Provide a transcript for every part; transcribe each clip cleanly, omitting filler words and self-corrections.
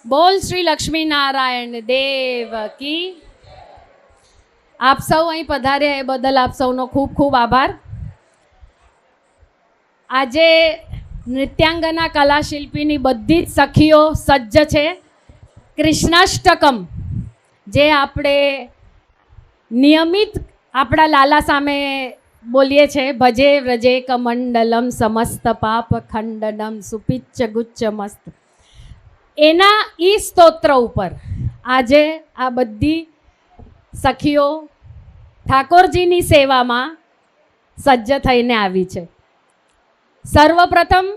બોલ શ્રી લક્ષ્મી નારાયણ દેવ કી. આપ સૌ અહીં પધાર્યા એ બદલ આપ સૌનો ખૂબ ખૂબ આભાર. આજે નૃત્યાંગના કલાશિલ્પીની બધી જ સખીઓ સજ્જ છે. કૃષ્ણાષ્ટકમ જે આપણે નિયમિત આપણા લાલા સામે બોલીએ છીએ, ભજે વ્રજે કમંડલમ સમસ્ત પાપ ખંડનમ સુપિચ્ચ ગુચ્ચ મસ્ત, એના ઈ સ્તોત્ર ઉપર આજે આ બધી સખીઓ ઠાકોરજીની સેવામાં સજ્જ થઈને આવી છે. સર્વપ્રથમ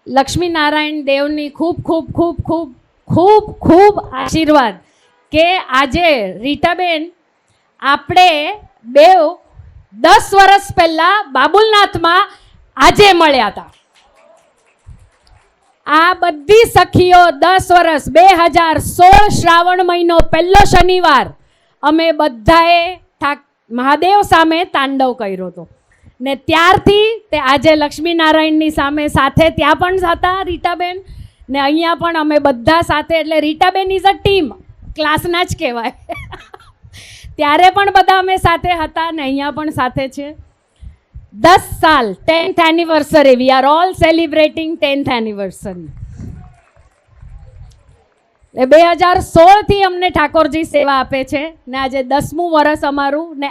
લક્ષ્મીનારાયણ દેવની ખૂબ ખૂબ ખૂબ ખૂબ ખૂબ ખૂબ આશીર્વાદ કે આજે રીટાબેન આપણે બે 10 વર્ષ પહેલા બાબુલનાથમાં આજે મળ્યા હતા. આ બધી સખીઓ 10 વર્ષ 2016 શ્રાવણ મહિનો પહેલો શનિવાર અમે બધાએ મહાદેવ સામે તાંડવ કર્યો હતો ને ત્યારથી તે આજે લક્ષ્મીનારાયણની સામે સાથે ત્યાં પણ હતા રીટાબેન ને અહીંયા પણ અમે બધા સાથે, એટલે રીટાબેન ઇઝ અ ટીમ, ક્લાસના જ કહેવાય. ત્યારે પણ બધા અમે સાથે હતા ને અહીંયા પણ સાથે છે. 10 સાલ 10th anniversary, we are all celebrating 10th anniversary. 2016થી અમને ઠાકોરજી સેવા આપે છે ને આજે 10મું વર્ષ અમારું ને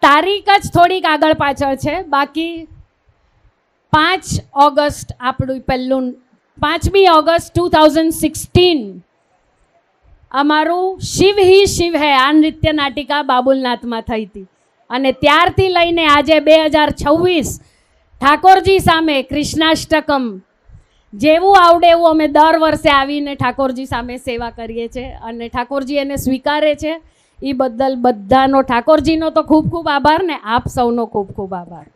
તારીખ જ થોડીક આગળ પાછળ છે. બાકી 5 ઓગસ્ટ આપણું પહેલું 5મી ઓગસ્ટ 2016 અમારું શિવ હી શિવ હૈ આ નૃત્ય નાટિકા બાબુલનાથમાં થઈ હતી અને ત્યારથી લઈને આજે 2026 ઠાકોરજી સામે કૃષ્ણાષ્ટકમ જેવું આવડે એવું અમે દર વર્ષે આવીને ઠાકોરજી સામે સેવા કરીએ છીએ અને ઠાકોરજી એને સ્વીકારે છે. એ બદલ બધાનો ઠાકોરજીનો તો ખૂબ ખૂબ આભાર ને આપ સૌનો ખૂબ ખૂબ આભાર.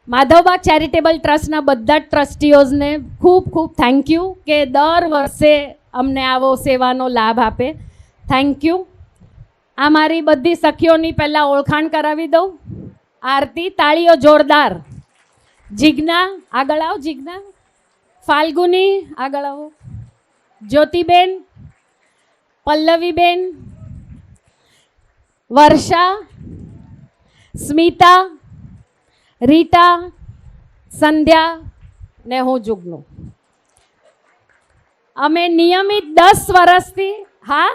માધવબાગ ચેરિટેબલ ટ્રસ્ટના બધા જ ટ્રસ્ટીઓઝને ખૂબ ખૂબ થેન્ક યુ કે દર વર્ષે અમને આવો સેવાનો લાભ આપે. Thank you. આ મારી બધી સખીઓની પહેલાં ઓળખાણ કરાવી દઉં. આરતી, તાળીઓ જોરદાર. જીજ્ઞા આગળ આવો, જીજ્ઞા. ફાલ્ગુની આગળ આવો. જ્યોતિબેન, પલ્લવીબેન, વર્ષા, સ્મિતા, રીટા, સંધ્યા ને હું જુગનું. અમે નિયમિત 10 વર્ષથી હા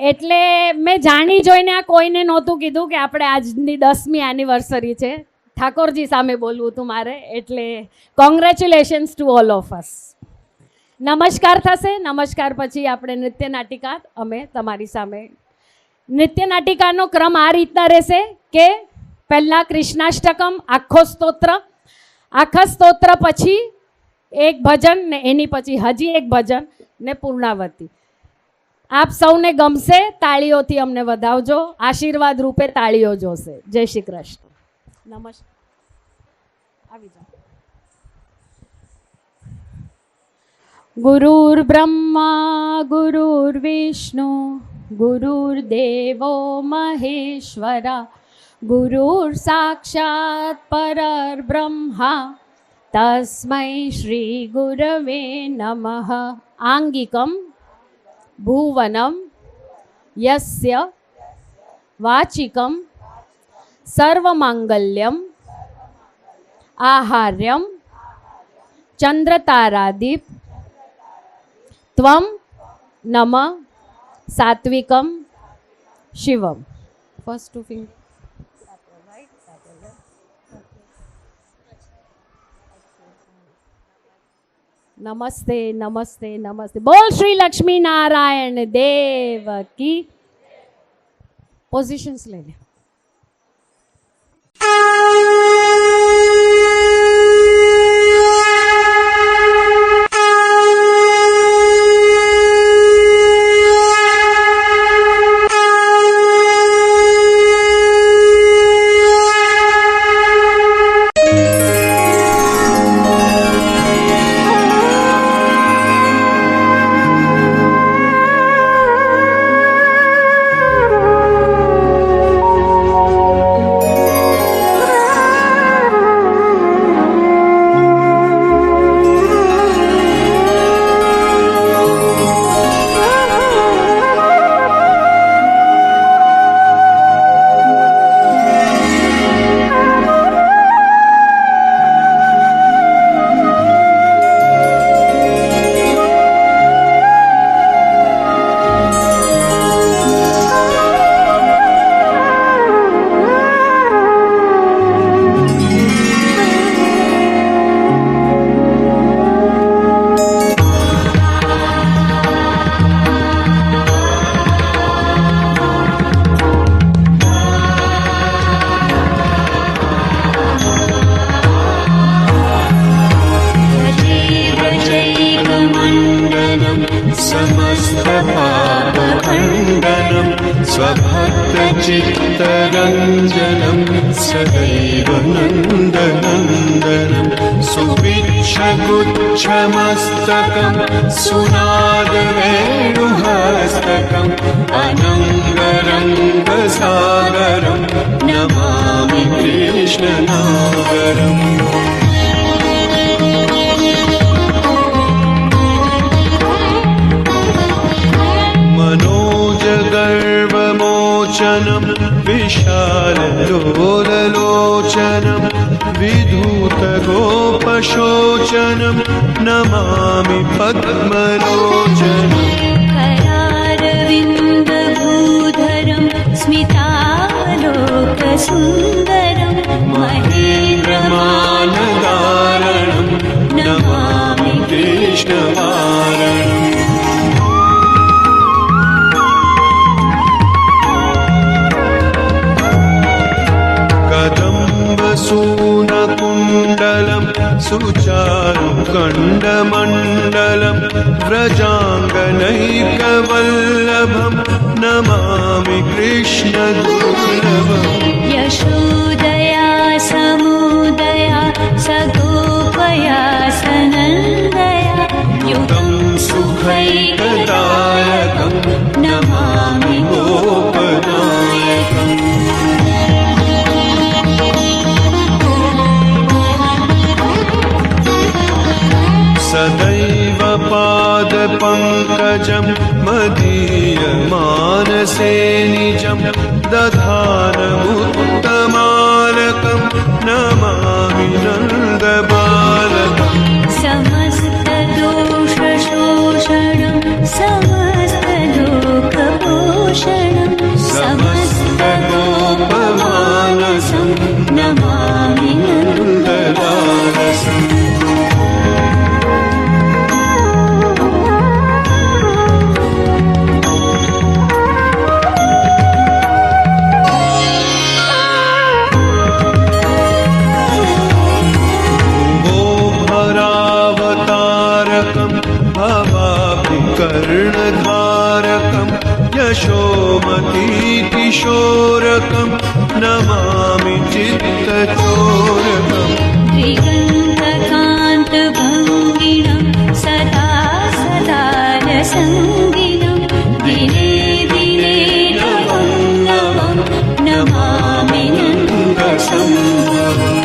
એટલે મેં જાણી જોઈને આ કોઈને નહોતું કીધું કે આપણે આજની 10મી એનિવર્સરી છે. ઠાકોરજી સામે બોલવું હતું મારે, એટલે congratulations to all of us. નમસ્કાર થશે. નમસ્કાર પછી આપણે નૃત્ય નાટિકા અમે તમારી સામે. નૃત્ય નાટિકાનો ક્રમ આ રીતના રહેશે કે પહેલાં કૃષ્ણાષ્ટકમ આખો સ્તોત્ર, આખા સ્તોત્ર પછી એક ભજન ને એની પછી હજી એક ભજન ને પૂર્ણાવતી. આપ સૌને ગમશે. તાળીઓથી અમને વધાવજો. આશીર્વાદ રૂપે તાળીઓ જોશે. જય શ્રી કૃષ્ણ. નમસ્કાર. આવી જાઓ. ગુરુર્બ્રહ્મા ગુરુર્વિષ્ણુ ગુરુર્દેવો મહેશ્વરા ગુરુર સાક્ષાત પરબ્રહ્મા તસ્મૈ શ્રી ગુરવે નમઃ. આંગિકમ ભુવનમ યસ્ય વાચિકમ સર્વમાંગલ્યમ આહાર્યમ ચંદ્રતારાદીપ ત્વમ નમ સાત્વિકમ શિવમ. First two finger. નમસ્તે નમસ્તે નમસ્તે. બોલ શ્રી લક્ષ્મી નારાયણ દેવ કી. પોઝિશન્સ લઈ લે. सदैव नन्दनन्दनं सुविच्छगुच्छमस्तकं सुनादवेणुहस्तकम् अनङ्गरङ्गसागरं नमामि कृष्णनागरम् मनोजगर्वमोचनं विशाललोललोचनं विधूतगोपशोचनं नमामि पद्मलोचनम् करारविन्दभूधरं स्मितालोकसुन्दरं महेन्द्रमानदारणं नमामि कृष्णवारणम् सूनकुण्डलं सुचारुकण्डमण्डलं व्रजाङ्गनैकवल्लभं नमामि कृष्णदुर्लभम् यशोदया समुदया सगोपया सनन्दया युतं सुखैकदायकं नमामि गोपनायकम् सदैव पादपङ्कजं मदीयमानसे निजं दधानमुत्तमालकं नमामि नन्दबालकम् समस्तदोषशोषणं समस्तलोकपोषणं समस्तगोपमानसं नमामि नन्दलालसम् कर्णधारकं यशोमतीतिशोरकं नमामि चित्तचोरकम् दिगन्तकान्तभङ्गिनं सदा सदा रसङ्गिनं दिने दिने नवं नवं नमामि नन्दसम्भवम्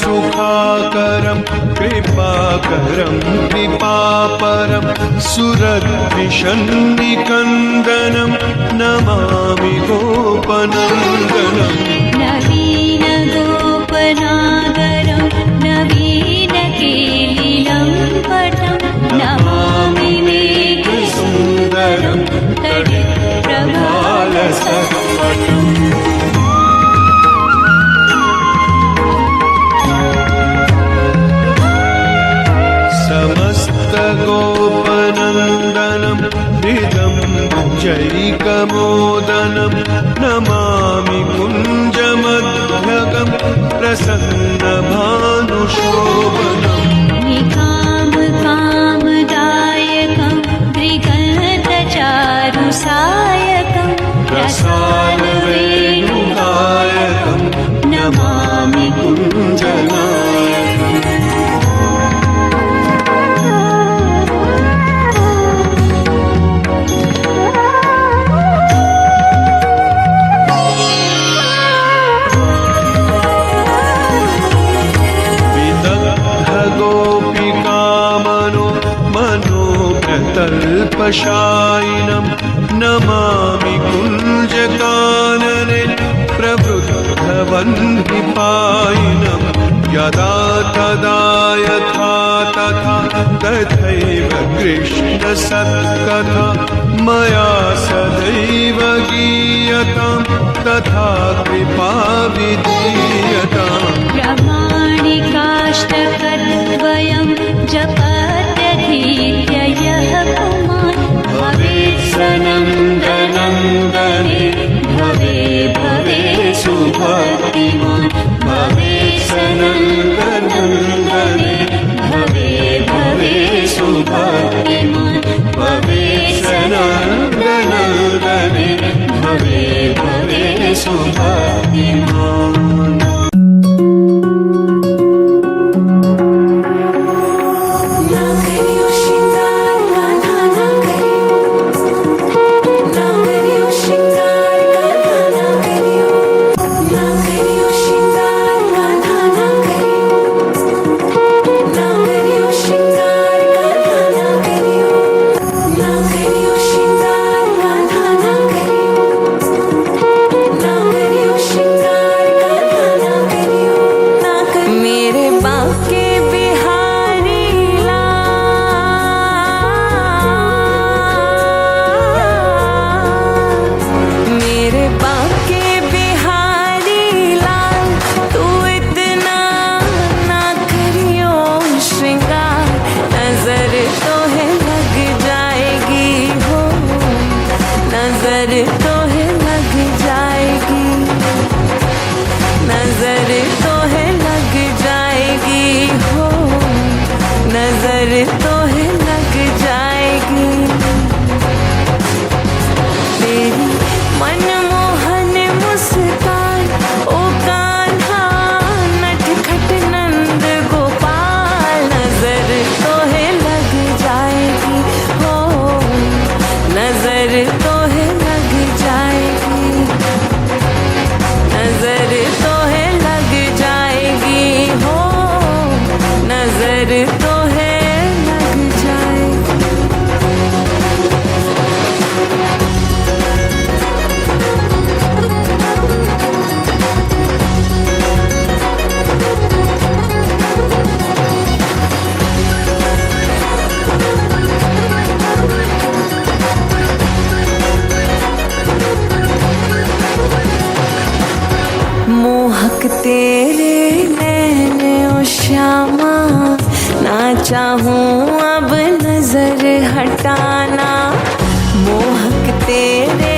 सुखाकरं कृपाकरं कृपापरं सुरद्विषन्निकन्दनं नमामि गोपनन्दनम् नवीनगोपनागरं नवीनकेलिलं पटं नमामि मेघसुन्दरं तडिप्रभालसत्पटम् समस्तगोपनन्दनं हृदं जैकमोदनं नमामि कुञ्जमध्यगं प्रसन्नभानुशोभनम् निकामकामदायकं त्रिगणतचारुसायकं रसालवेणुगायकं नमामि कुञ्जनायकम् तल्पशायिनं नमामि कुञ्जकानने प्रवृद्धवह्निपायिनं यदा तदा यथा तथा तथैव कृष्णसत्कथा मया सदैव गीयतां तथा कृपा विधीयताम् प्रामाणिकाष्टकद्वयं जपत्यधीत्य यः पुमान् भवेत् सनन्दनन्दने भवे भवे सुभक्तिमान् भवेत् सनन्दनन्दने भवे भवे सुभक्तिमान् सुभक्तिमान् तो है लग जाएगी तेरी मनमोहन मुस्कान ओ कान्हा नटखट नंद गोपाल नजर तो है लग जाएगी हो नजर तो है लग जाएगी नजर तो है लग जाएगी हो नजर तो है लग जाएगी मोहक तेरे नैन ओ श्यामा ना चाहूं अब नजर हटाना मोहक तेरे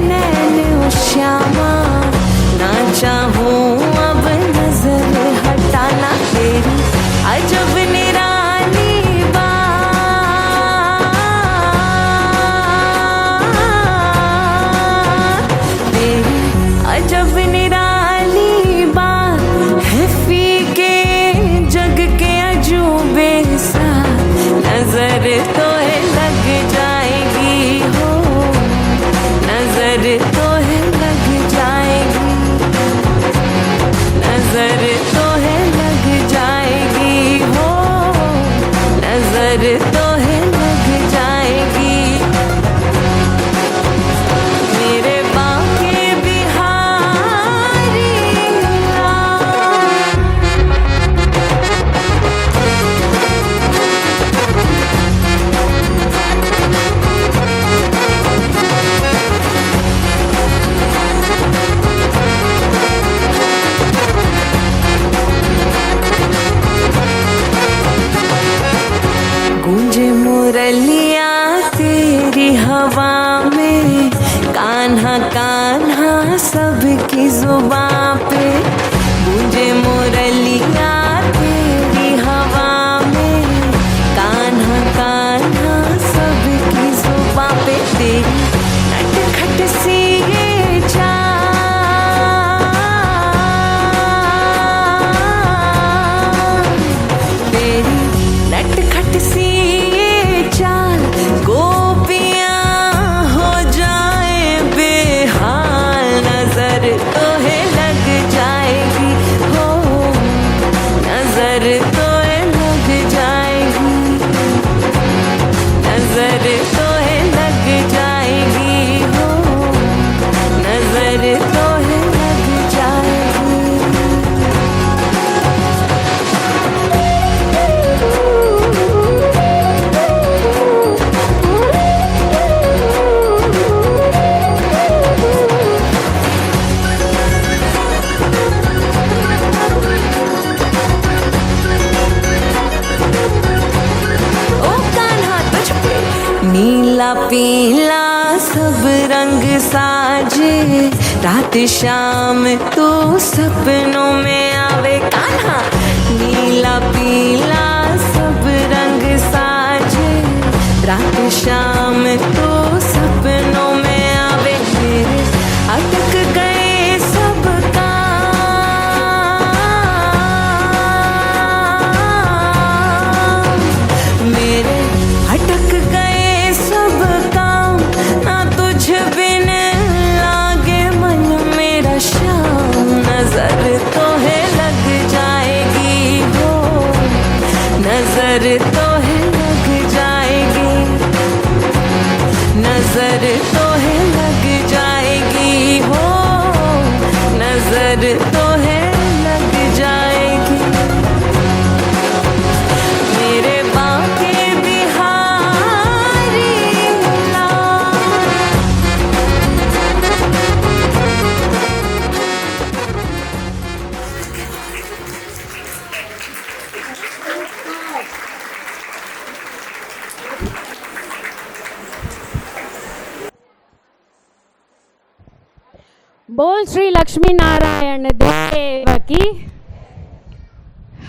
नैन ओ श्यामा ना चाहूं अब नजर हटाना तेरी अजब निराली बात तेरी अजब निराली बात है फीके जग के अजूबे सा नजर तो है लग जाएगी हो नजर तो है लग जाएगी नजर तो है लग जाएगी हो नजर तो है लग जाएगी मेरे बाके बिहारी गूंजे मुरलिया तेरी हवा में कान्हा कान्हा सबकी जुबां पे गूंजे मुरलिया तेरी हवा में कान्हा कान्हा सबकी जुबां पे तेरी नटखट सी ये चाल तेरी नटखट सी ये चाल गोपियां हो जाए बेहाल नजर तो है लग जाएगी हो नजर तो है लग जाएगी नजर तो है लग जाएगी हो नजर तो है लग जाएगी ओ कान्हा तुझ पे नीला पीला सब रंग साजे रात शाम तू सपनों में आवे कान्हा नीला पीला सब रंग साजे रात शाम तू सपनों में आवे मेरे अटक गए नजर तो है लग जाएगी हो, नजर तो है लग जाएगी मेरे बाके बिहारी लाल। બોલ શ્રી લક્ષ્મી નારાયણ દેવ કી.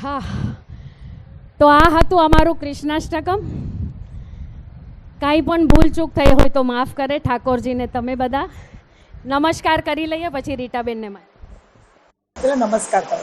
હા, તો આ હતું અમારું કૃષ્ણાષ્ટકમ. કાંઈ પણ ભૂલચૂક થઈ હોય તો માફ કરે ઠાકોરજીને. તમે બધા નમસ્કાર કરી લઈએ, પછી રીટાબેનને માં. ચલો નમસ્કાર કરો.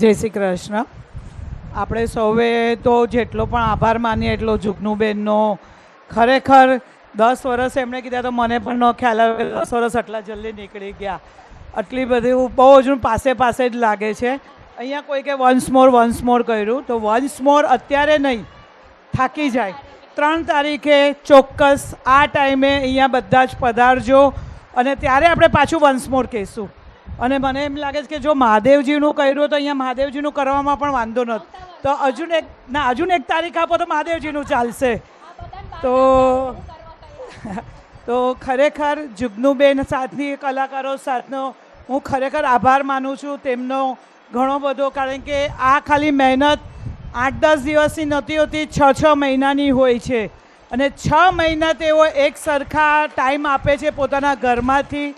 જય શ્રી કૃષ્ણ. આપણે સૌએ તો જેટલો પણ આભાર માનીએ એટલો જુગનુબેનનો. ખરેખર 10 વર્ષ એમણે કીધા તો મને પણ ન ખ્યાલ આવે કે 10 વર્ષ આટલા જલ્દી નીકળી ગયા. આટલી બધી બહુ હજુ પાસે પાસે જ લાગે છે. અહીંયા કોઈ કે વન્સ મોર કર્યું તો વન્સ મોર અત્યારે નહીં, થાકી જાય. 3 તારીખે ચોક્કસ આ ટાઈમે અહીંયા બધા જ પધારજો અને ત્યારે આપણે પાછું વન્સ મોર કહીશું. અને મને એમ લાગે છે કે જો મહાદેવજીનું કર્યું તો અહીંયા મહાદેવજીનું કરવામાં પણ વાંધો નથી. તો હજુ એક તારીખ આપો તો મહાદેવજીનું ચાલશે. તો ખરેખર જુગનુબેન સાથની કલાકારો સાથનો હું ખરેખર આભાર માનું છું તેમનો ઘણો બધો. કારણ કે આ ખાલી મહેનત 8-10 દિવસની નથી હોતી, 6 મહિનાની હોય છે. અને 6 મહિના તેઓ એક સરખા ટાઈમ આપે છે પોતાના ઘરમાંથી.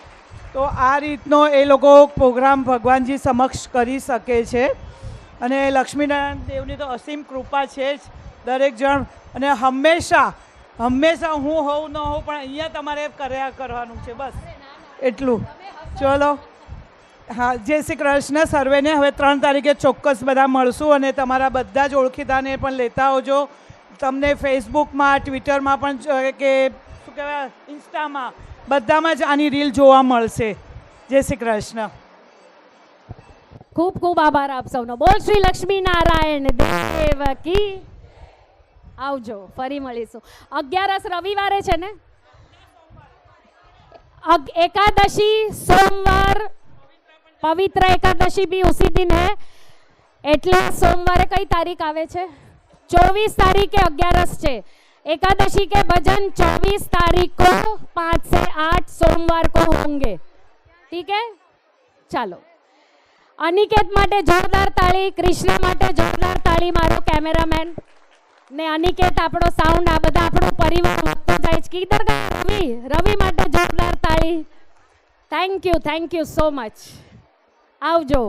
તો આ રીતનો એ લોકો પ્રોગ્રામ ભગવાનજી સમક્ષ કરી શકે છે. અને લક્ષ્મીનારાયણ દેવની તો અસીમ કૃપા છે જ દરેક જણ. અને હંમેશા હું હોઉં ન હોઉં પણ અહીંયા તમારે કરવાનું છે, બસ એટલું. ચલો, હા, જય શ્રી કૃષ્ણ સર્વેને. હવે 3 તારીખે ચોક્કસ બધા મળશું અને તમારા બધા જ ઓળખીતાને પણ લેતા આવજો. તમને ફેસબુકમાં, ટ્વિટરમાં પણ કે શું કહેવાય, ઇન્સ્ટામાં બધામાં જ આની રીલ જોવા મળશે. જય શ્રી કૃષ્ણ. ખૂબ ખૂબ આભાર આપ સૌનો. બોલ શ્રી લક્ષ્મી નારાયણ દેવ કી. આવજો, ફરી મળીશું. 11 રવિવારે છે ને? एकादशी सोमवार, पवित्र एकादशी भी उसी दिन है. એટલે સોમવારે કઈ તારીખ આવે છે? 24 તારીખે 11 છે. एकादशी के भजन 24 तारीख को 5 से 8 सोमवार को होंगे. ठीक है, ચાલો. અનિકેત માટે જોરદાર તાળી, કૃષ્ણ માટે જોરદાર તાળી, મારો કેમેરામેન ને અનિકેત આપણો સાઉન્ડ, આ બધા આપણો પરિવાર વધતો જાય છે. કિધર ગયા રવિ માટે જોરદાર તાળી. Thank you so much. આવજો.